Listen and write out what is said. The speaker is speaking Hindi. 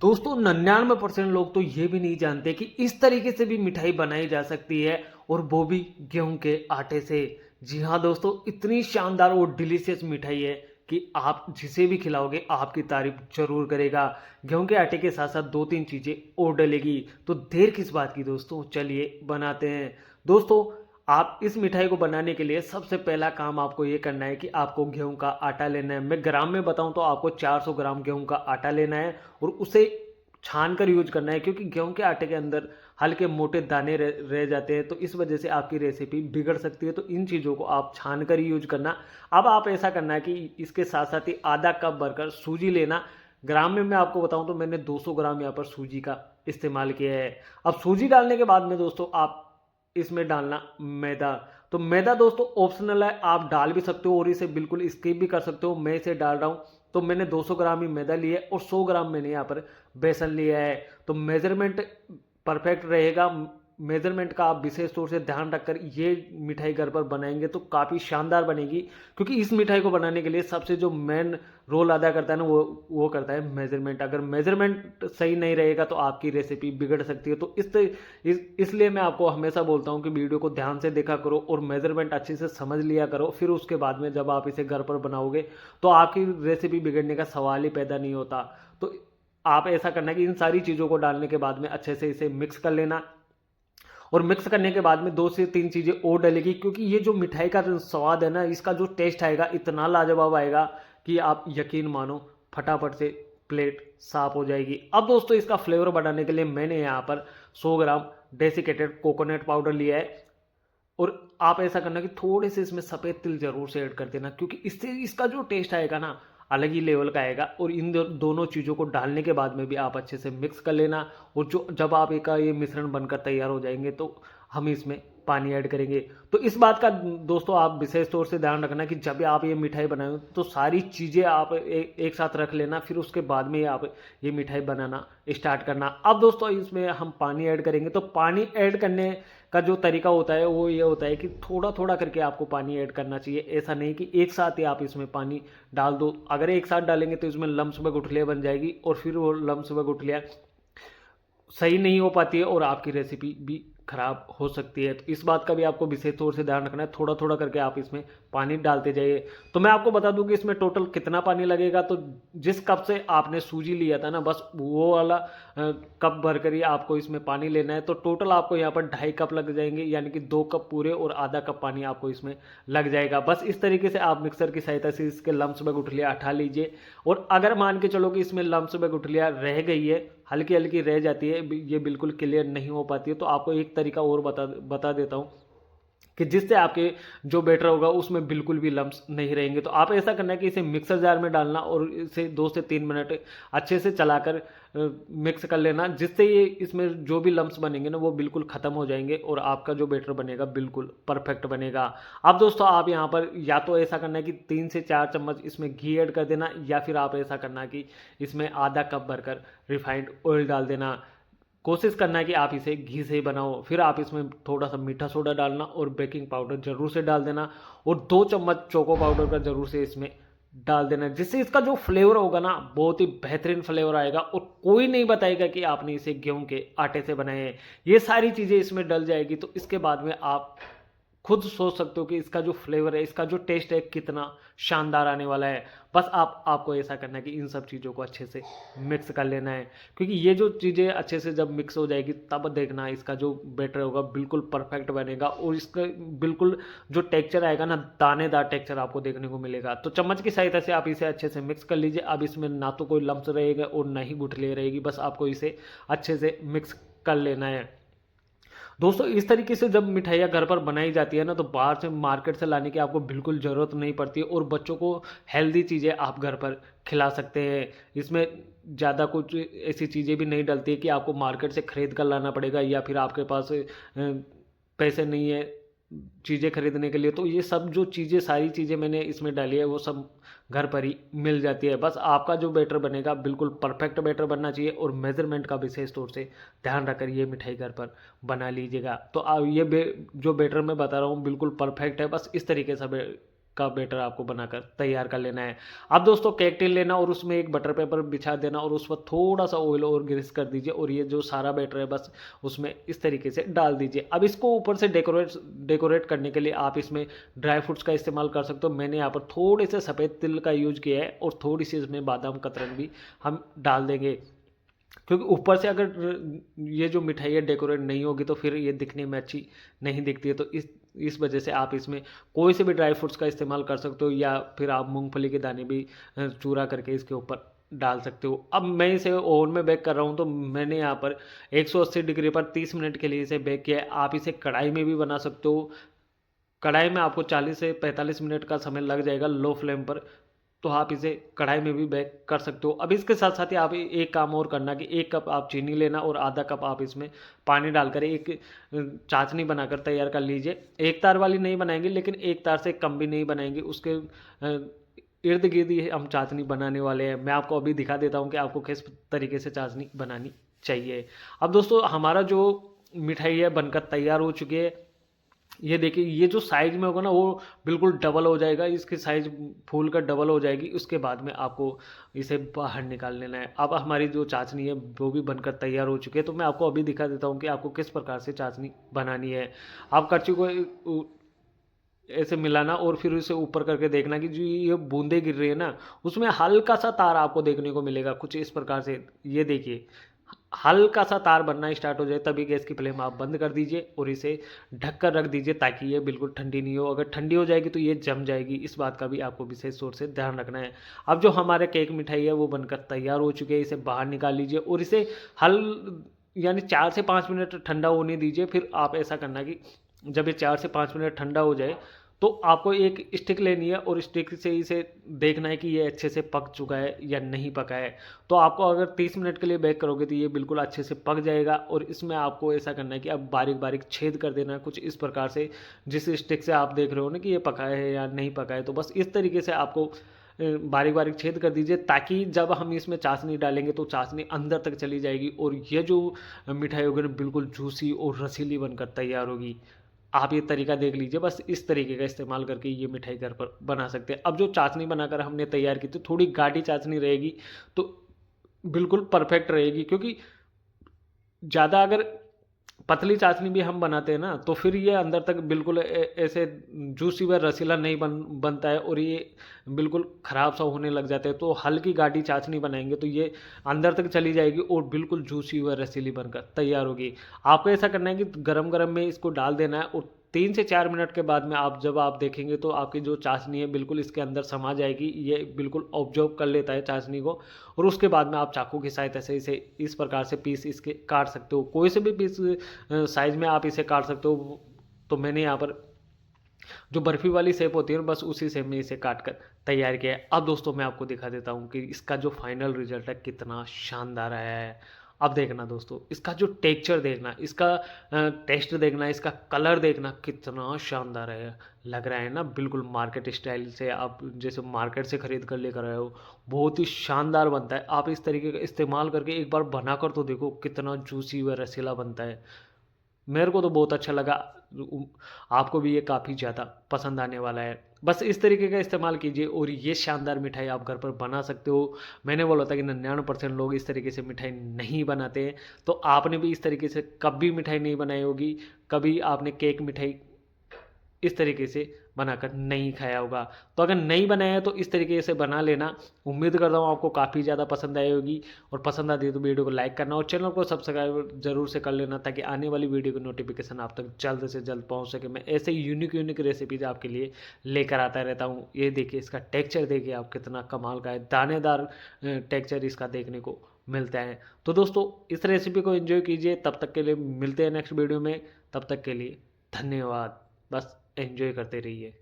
दोस्तों 99% लोग तो ये भी नहीं जानते कि इस तरीके से भी मिठाई बनाई जा सकती है और वो भी गेहूं के आटे से। जी हाँ दोस्तों, इतनी शानदार और डिलीशियस मिठाई है कि आप जिसे भी खिलाओगे आपकी तारीफ जरूर करेगा। गेहूं के आटे के साथ साथ दो तीन चीज़ें और डलेगी, तो देर किस बात की दोस्तों, चलिए बनाते हैं। दोस्तों, आप इस मिठाई को बनाने के लिए सबसे पहला काम आपको ये करना है कि आपको गेहूं का आटा लेना है। मैं ग्राम में बताऊं तो आपको 400 ग्राम गेहूं का आटा लेना है और उसे छान कर यूज करना है, क्योंकि गेहूं के आटे के अंदर हल्के मोटे दाने रह जाते हैं, तो इस वजह से आपकी रेसिपी बिगड़ सकती है। तो इन चीज़ों को आप छान कर ही यूज करना। अब आप ऐसा करना है कि इसके साथ साथ ही आधा कप भरकर सूजी लेना। ग्राम में मैं आपको बताऊं तो मैंने 200 ग्राम यहाँ पर सूजी का इस्तेमाल किया है। अब सूजी डालने के बाद में दोस्तों आप इसमें डालना मैदा। तो मैदा दोस्तों ऑप्शनल है, आप डाल भी सकते हो और इसे बिल्कुल स्किप भी कर सकते हो। मैं इसे डाल रहा हूँ, तो मैंने 200 ग्राम ही मैदा लिया है और 100 ग्राम मैंने यहाँ पर बेसन लिया है। तो मेजरमेंट परफेक्ट रहेगा। मेजरमेंट का आप विशेष तौर से ध्यान रखकर ये मिठाई घर पर बनाएंगे तो काफ़ी शानदार बनेगी, क्योंकि इस मिठाई को बनाने के लिए सबसे जो मेन रोल अदा करता है ना, वो करता है मेजरमेंट। अगर मेजरमेंट सही नहीं रहेगा तो आपकी रेसिपी बिगड़ सकती है। तो इसलिए मैं आपको हमेशा बोलता हूँ कि वीडियो को ध्यान से देखा करो और मेजरमेंट अच्छे से समझ लिया करो। फिर उसके बाद में जब आप इसे घर पर बनाओगे तो आपकी रेसिपी बिगड़ने का सवाल ही पैदा नहीं होता। तो आप ऐसा करना है कि इन सारी चीज़ों को डालने के बाद में अच्छे से इसे मिक्स कर लेना। और मिक्स करने के बाद में दो से तीन चीज़ें और डलेगी, क्योंकि ये जो मिठाई का जो स्वाद है ना, इसका जो टेस्ट आएगा इतना लाजवाब आएगा कि आप यकीन मानो फटाफट से प्लेट साफ हो जाएगी। अब दोस्तों इसका फ्लेवर बढ़ाने के लिए मैंने यहाँ पर 100 ग्राम डेसिकेटेड कोकोनट पाउडर लिया है। और आप ऐसा करना कि थोड़े से इसमें सफ़ेद तिल जरूर से ऐड कर देना, क्योंकि इससे इसका जो टेस्ट आएगा ना अलग ही लेवल का आएगा। और इन दोनों चीज़ों को डालने के बाद में भी आप अच्छे से मिक्स कर लेना। और जो जब आप एक ये मिश्रण बनकर तैयार हो जाएंगे तो हम इसमें पानी ऐड करेंगे। तो इस बात का दोस्तों आप विशेष तौर से ध्यान रखना कि जब आप ये मिठाई बनाएं तो सारी चीज़ें आप एक साथ रख लेना, फिर उसके बाद में आप ये मिठाई बनाना स्टार्ट करना। अब दोस्तों इसमें हम पानी ऐड करेंगे। तो पानी ऐड करने का जो तरीका होता है वो ये होता है कि थोड़ा थोड़ा करके आपको पानी ऐड करना चाहिए। ऐसा नहीं कि एक साथ ही आप इसमें पानी डाल दो। अगर एक साथ डालेंगे तो इसमें लम्स व गुठलियाँ बन जाएगी और फिर वो लम्स व गुठलियाँ सही नहीं हो पाती है और आपकी रेसिपी भी खराब हो सकती है। तो इस बात का भी आपको विशेष तौर से ध्यान रखना है। थोड़ा थोड़ा करके आप इसमें पानी डालते जाइए। तो मैं आपको बता दूं कि इसमें टोटल कितना पानी लगेगा। तो जिस कप से आपने सूजी लिया था ना, बस वो वाला कप भर कर ही आपको इसमें पानी लेना है। तो टोटल आपको यहाँ पर 2.5 कप लग जाएंगे, यानी कि 2 कप पूरे और आधा कप पानी आपको इसमें लग जाएगा। बस इस तरीके से आप मिक्सर की सहायता से इसके लम्स व गुठलियाँ हटा लीजिए। और अगर मान के चलो कि इसमें लम्स व गुठलियाँ रह गई है, हल्की हल्की रह जाती है, ये बिल्कुल क्लियर नहीं हो पाती है, तो आपको एक तरीका और बता देता हूँ कि जिससे आपके जो बैटर होगा उसमें बिल्कुल भी लम्स नहीं रहेंगे। तो आप ऐसा करना है कि इसे मिक्सर जार में डालना और इसे 2 से 3 मिनट अच्छे से चलाकर मिक्स कर लेना, जिससे ये इसमें जो भी लम्स बनेंगे ना वो बिल्कुल ख़त्म हो जाएंगे और आपका जो बैटर बनेगा बिल्कुल परफेक्ट बनेगा। अब दोस्तों आप यहाँ पर या तो ऐसा करना है कि 3 से 4 चम्मच इसमें घी ऐड कर देना, या फिर आप ऐसा करना कि इसमें आधा कप भरकर रिफाइंड ऑयल डाल देना। कोशिश करना है कि आप इसे घी से ही बनाओ। फिर आप इसमें थोड़ा सा मीठा सोडा डालना और बेकिंग पाउडर जरूर से डाल देना और 2 चम्मच चोको पाउडर का जरूर से इसमें डाल देना, जिससे इसका जो फ्लेवर होगा ना बहुत ही बेहतरीन फ्लेवर आएगा और कोई नहीं बताएगा कि आपने इसे गेहूं के आटे से बनाए हैं। ये सारी चीज़ें इसमें डल जाएगी तो इसके बाद में आप खुद सोच सकते हो कि इसका जो फ्लेवर है, इसका जो टेस्ट है कितना शानदार आने वाला है। बस आपको ऐसा करना है कि इन सब चीज़ों को अच्छे से मिक्स कर लेना है, क्योंकि ये जो चीज़ें अच्छे से जब मिक्स हो जाएगी तब देखना इसका जो बैटर होगा बिल्कुल परफेक्ट बनेगा और इसका बिल्कुल जो टेक्सचर आएगा ना, दानेदार टेक्सचर आपको देखने को मिलेगा। तो चम्मच की सहायता से आप इसे अच्छे से मिक्स कर लीजिए। अब इसमें ना तो कोई लम्स रहेगा और ना ही गुठली रहेगी, बस आपको इसे अच्छे से मिक्स कर लेना है। दोस्तों इस तरीके से जब मिठाइयाँ घर पर बनाई जाती है ना, तो बाहर से मार्केट से लाने की आपको बिल्कुल ज़रूरत नहीं पड़ती है और बच्चों को हेल्दी चीज़ें आप घर पर खिला सकते हैं। इसमें ज़्यादा कुछ ऐसी चीज़ें भी नहीं डलती है कि आपको मार्केट से ख़रीद कर लाना पड़ेगा या फिर आपके पास पैसे नहीं है चीज़ें खरीदने के लिए। तो ये सब जो चीज़ें सारी चीज़ें मैंने इसमें डाली है वो सब घर पर ही मिल जाती है। बस आपका जो बैटर बनेगा बिल्कुल परफेक्ट बैटर बनना चाहिए और मेजरमेंट का विशेष तौर से ध्यान रखकर ये मिठाई घर पर बना लीजिएगा। तो जो बैटर मैं बता रहा हूँ बिल्कुल परफेक्ट है। बस इस तरीके से का बैटर आपको बनाकर तैयार कर लेना है। अब दोस्तों केक टिन लेना और उसमें एक बटर पेपर बिछा देना और उस पर थोड़ा सा ऑयल और ग्रीस कर दीजिए और ये जो सारा बैटर है बस उसमें इस तरीके से डाल दीजिए। अब इसको ऊपर से डेकोरेट करने के लिए आप इसमें ड्राई फ्रूट्स का इस्तेमाल कर सकते हो। मैंने यहाँ पर थोड़े से सफ़ेद तिल का यूज किया है और थोड़ी सी इसमें बादाम कतरन भी हम डाल देंगे, क्योंकि ऊपर से अगर ये जो मिठाई है डेकोरेट नहीं होगी तो फिर ये दिखने में अच्छी नहीं दिखती है। तो इस वजह से आप इसमें कोई से भी ड्राई फ्रूट्स का इस्तेमाल कर सकते हो या फिर आप मूंगफली के दाने भी चूरा करके इसके ऊपर डाल सकते हो। अब मैं इसे ओवन में बेक कर रहा हूँ तो मैंने यहाँ पर 180 डिग्री पर 30 मिनट के लिए इसे बेक किया है। आप इसे कढ़ाई में भी बना सकते हो। कढ़ाई में आपको 40 से 45 मिनट का समय लग जाएगा लो फ्लेम पर, तो आप इसे कढ़ाई में भी बेक कर सकते हो। अब इसके साथ साथ ही आप एक काम और करना कि 1 कप आप चीनी लेना और आधा कप आप इसमें पानी डालकर एक चाशनी बनाकर तैयार कर लीजिए। एक तार वाली नहीं बनाएंगे लेकिन एक तार से कम भी नहीं बनाएंगे, उसके इर्द गिर्द ही हम चाशनी बनाने वाले हैं। मैं आपको अभी दिखा देता हूँ कि आपको किस तरीके से चाशनी बनानी चाहिए। अब दोस्तों हमारा जो मिठाई है बनकर तैयार हो चुकी है। ये देखिए ये जो साइज में होगा ना वो बिल्कुल डबल हो जाएगा, इसकी साइज फूल कर डबल हो जाएगी। उसके बाद में आपको इसे बाहर निकाल लेना है। अब हमारी जो चाशनी है वो भी बनकर तैयार हो चुकी है, तो मैं आपको अभी दिखा देता हूँ कि आपको किस प्रकार से चाशनी बनानी है। आप कच्ची को ऐसे मिलाना और फिर उसे ऊपर करके देखना कि जो ये बूंदे गिर रही है ना उसमें हल्का सा तार आपको देखने को मिलेगा कुछ इस प्रकार से। ये देखिए हल्का सा तार बनना स्टार्ट हो जाए तभी गैस की फ्लेम आप बंद कर दीजिए और इसे ढक कर रख दीजिए ताकि ये बिल्कुल ठंडी नहीं हो। अगर ठंडी हो जाएगी तो ये जम जाएगी, इस बात का भी आपको विशेष तौर से ध्यान रखना है। अब जो हमारे केक मिठाई है वो बनकर तैयार हो चुकी है, इसे बाहर निकाल लीजिए और इसे हल यानी 4 से 5 मिनट ठंडा होने दीजिए। फिर आप ऐसा करना कि जब ये 4 से 5 मिनट ठंडा हो जाए तो आपको एक स्टिक लेनी है और स्टिक से इसे देखना है कि ये अच्छे से पक चुका है या नहीं पका है। तो आपको अगर 30 मिनट के लिए बेक करोगे तो ये बिल्कुल अच्छे से पक जाएगा और इसमें आपको ऐसा करना है कि अब बारीक बारीक छेद कर देना है कुछ इस प्रकार से, जिस स्टिक से आप देख रहे हो ना कि ये पका है या नहीं पका है। तो बस इस तरीके से आपको बारीक बारीक छेद कर दीजिए ताकि जब हम इसमें चाशनी डालेंगे तो चाशनी अंदर तक चली जाएगी और ये जो मिठाई होगी ना बिल्कुल जूसी और रसीली बनकर तैयार होगी। आप ये तरीका देख लीजिए, बस इस तरीके का इस्तेमाल करके ये मिठाई घर पर बना सकते हैं। अब जो चाशनी बनाकर हमने तैयार की थी थोड़ी गाढ़ी चाशनी रहेगी तो बिल्कुल परफेक्ट रहेगी, क्योंकि ज़्यादा अगर पतली चाशनी भी हम बनाते हैं ना तो फिर ये अंदर तक बिल्कुल ऐसे जूसी व रसीला नहीं बनता है और ये बिल्कुल ख़राब सा होने लग जाता है। तो हल्की गाढ़ी चाशनी बनाएंगे तो ये अंदर तक चली जाएगी और बिल्कुल जूसी व रसीली बनकर तैयार होगी। आपको ऐसा करना है कि गरम गरम में इसको डाल देना है और 3 से 4 मिनट के बाद में जब आप देखेंगे तो आपकी जो चाशनी है बिल्कुल इसके अंदर समा जाएगी। ये बिल्कुल ऑब्जर्व कर लेता है चाशनी को और उसके बाद में आप चाकू की सहायता से इसे इस प्रकार से पीस इसके काट सकते हो। कोई से भी पीस साइज में आप इसे काट सकते हो। तो मैंने यहाँ पर जो बर्फ़ी वाली शेप होती है ना बस उसी शेप में इसे काट कर तैयार किया है। अब दोस्तों मैं आपको दिखा देता हूँ कि इसका जो फाइनल रिजल्ट है कितना शानदार आया है। अब देखना दोस्तों इसका जो टेक्सचर देखना, इसका टेस्ट देखना, इसका कलर देखना कितना शानदार है। लग रहा है ना बिल्कुल मार्केट स्टाइल से, आप जैसे मार्केट से ख़रीद कर लेकर आए हो। बहुत ही शानदार बनता है। आप इस तरीके का इस्तेमाल करके एक बार बना कर तो देखो कितना जूसी व रसीला बनता है। मेरे को तो बहुत अच्छा लगा। आपको भी ये काफ़ी ज़्यादा पसंद आने वाला है। बस इस तरीके का इस्तेमाल कीजिए और ये शानदार मिठाई आप घर पर बना सकते हो। मैंने बोला था कि 99% लोग इस तरीके से मिठाई नहीं बनाते हैं, तो आपने भी इस तरीके से कभी मिठाई नहीं बनाई होगी। कभी आपने केक मिठाई इस तरीके से बनाकर नहीं खाया होगा। तो अगर नहीं बनाया है तो इस तरीके से बना लेना। उम्मीद करता हूँ आपको काफ़ी ज़्यादा पसंद आई होगी और पसंद आती है तो वीडियो को लाइक करना और चैनल को सब्सक्राइब जरूर से कर लेना ताकि आने वाली वीडियो की नोटिफिकेशन आप तक जल्द से जल्द पहुँच सके। मैं ऐसे यूनिक रेसिपीज आपके लिए लेकर आता रहता हूँ। ये देखिए इसका टेक्स्चर देखिए आप कितना कमाल का है, दानेदार टेक्स्चर इसका देखने को मिलता है। तो दोस्तों इस रेसिपी को एंजॉय कीजिए। तब तक के लिए मिलते हैं नेक्स्ट वीडियो में। तब तक के लिए धन्यवाद। बस एंजॉय करते रहिए।